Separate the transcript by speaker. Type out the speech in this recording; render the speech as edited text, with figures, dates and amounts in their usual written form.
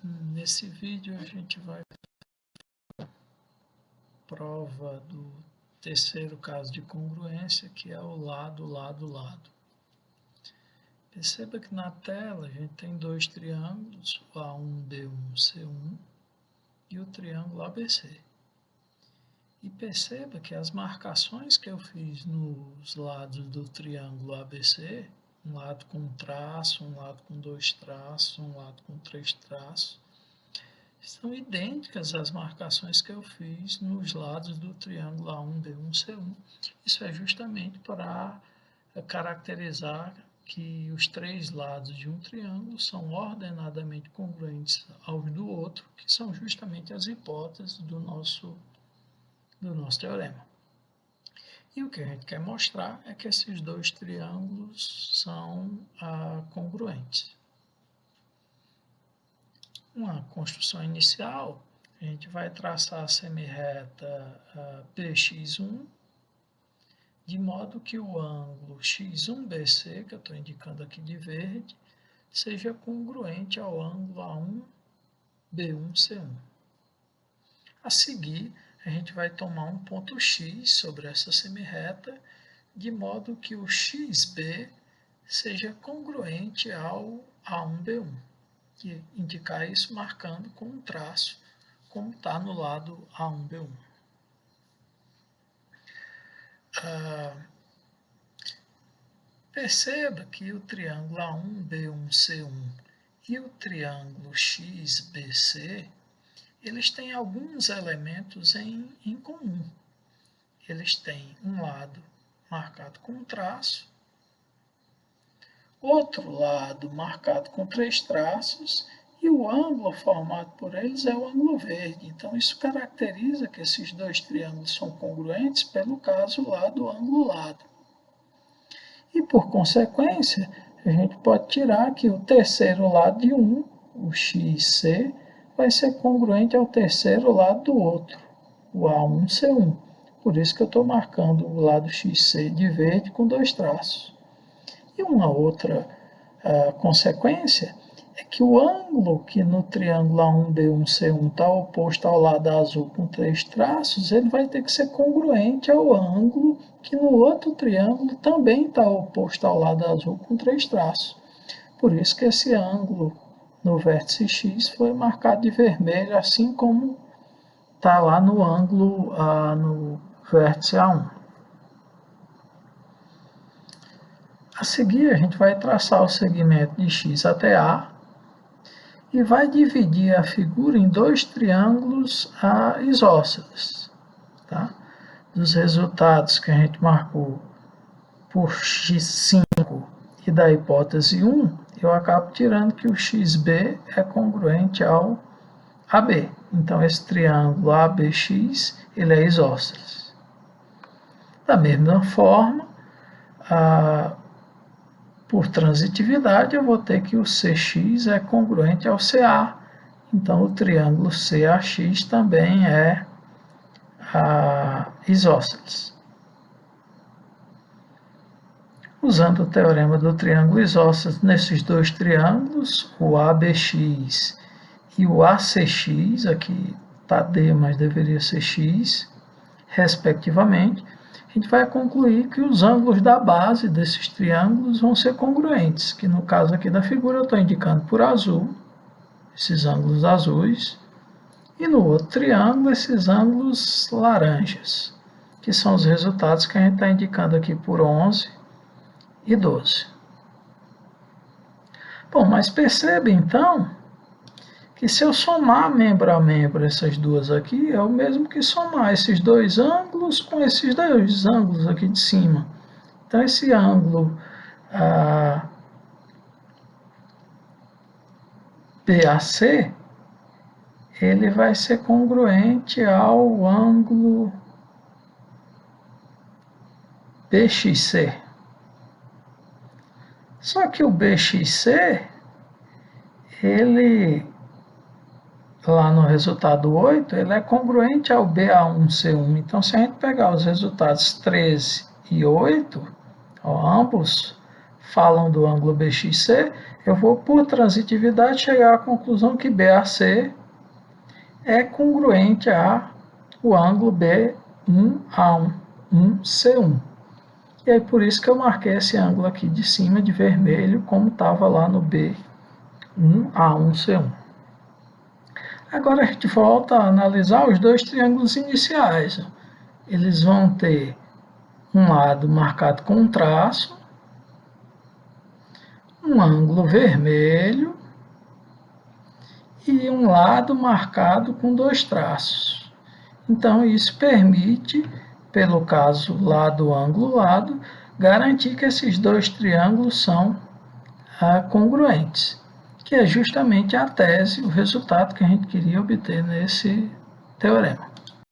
Speaker 1: Nesse vídeo a gente vai prova do terceiro caso de congruência, que é o lado, lado, lado. Perceba que na tela a gente tem dois triângulos, o A1, B1, C1 e o triângulo ABC. E perceba que as marcações que eu fiz nos lados do triângulo ABC, um lado com um traço, um lado com dois traços, um lado com três traços, são idênticas às marcações que eu fiz nos lados do triângulo A1, B1, C1. Isso é justamente para caracterizar que os três lados de um triângulo são ordenadamente congruentes aos do outro, que são justamente as hipóteses do nosso teorema. E o que a gente quer mostrar é que esses dois triângulos são congruentes. Uma construção inicial, a gente vai traçar a semirreta PX1, de modo que o ângulo X1BC, que eu estou indicando aqui de verde, seja congruente ao ângulo A1B1C1. A seguir, a gente vai tomar um ponto X sobre essa semirreta, de modo que o XB seja congruente ao A1B1. E indicar isso marcando com um traço, como está no lado A1B1. Perceba que o triângulo A1B1C1 e o triângulo XBC, eles têm alguns elementos em comum. Eles têm um lado marcado com um traço, outro lado marcado com três traços, e o ângulo formado por eles é o ângulo verde. Então, isso caracteriza que esses dois triângulos são congruentes pelo caso lado, ângulo, lado. E, por consequência, a gente pode tirar que o terceiro lado de um, o XC, vai ser congruente ao terceiro lado do outro, o A1C1. Por isso que eu estou marcando o lado XC de verde com dois traços. E uma outra consequência é que o ângulo que no triângulo A1B1C1 está oposto ao lado azul com três traços, ele vai ter que ser congruente ao ângulo que no outro triângulo também está oposto ao lado azul com três traços. Por isso que esse ângulo no vértice X foi marcado de vermelho, assim como está lá no ângulo no vértice A1. A seguir, a gente vai traçar o segmento de X até A e vai dividir a figura em dois triângulos isósceles. Tá? Dos resultados que a gente marcou por X5 e da hipótese 1, eu acabo tirando que o XB é congruente ao AB. Então, esse triângulo ABX ele é isósceles. Da mesma forma, por transitividade, eu vou ter que o CX é congruente ao CA. Então, o triângulo CAX também é isósceles. Usando o teorema do triângulo isósceles nesses dois triângulos, o ABX e o ACX, aqui está D, mas deveria ser X, respectivamente, a gente vai concluir que os ângulos da base desses triângulos vão ser congruentes, que no caso aqui da figura eu estou indicando por azul, esses ângulos azuis, e no outro triângulo esses ângulos laranjas, que são os resultados que a gente está indicando aqui por 11 e 12. Bom, mas perceba então que se eu somar membro a membro essas duas aqui, é o mesmo que somar esses dois ângulos com esses dois ângulos aqui de cima. Então, esse ângulo BAC, ele vai ser congruente ao ângulo BXC. Só que o BXC, ele, lá no resultado 8, ele é congruente ao BA1C1. Então, se a gente pegar os resultados 13 e 8, ambos falam do ângulo BXC, eu vou, por transitividade, chegar à conclusão que BAC é congruente ao ângulo B1A1, 1C1. E aí por isso que eu marquei esse ângulo aqui de cima de vermelho, como estava lá no B1A1C1. Agora a gente volta a analisar os dois triângulos iniciais. Eles vão ter um lado marcado com um traço, um ângulo vermelho e um lado marcado com dois traços. Então isso permite, pelo caso lado, ângulo, lado, garantir que esses dois triângulos são congruentes, que é justamente a tese, o resultado que a gente queria obter nesse teorema.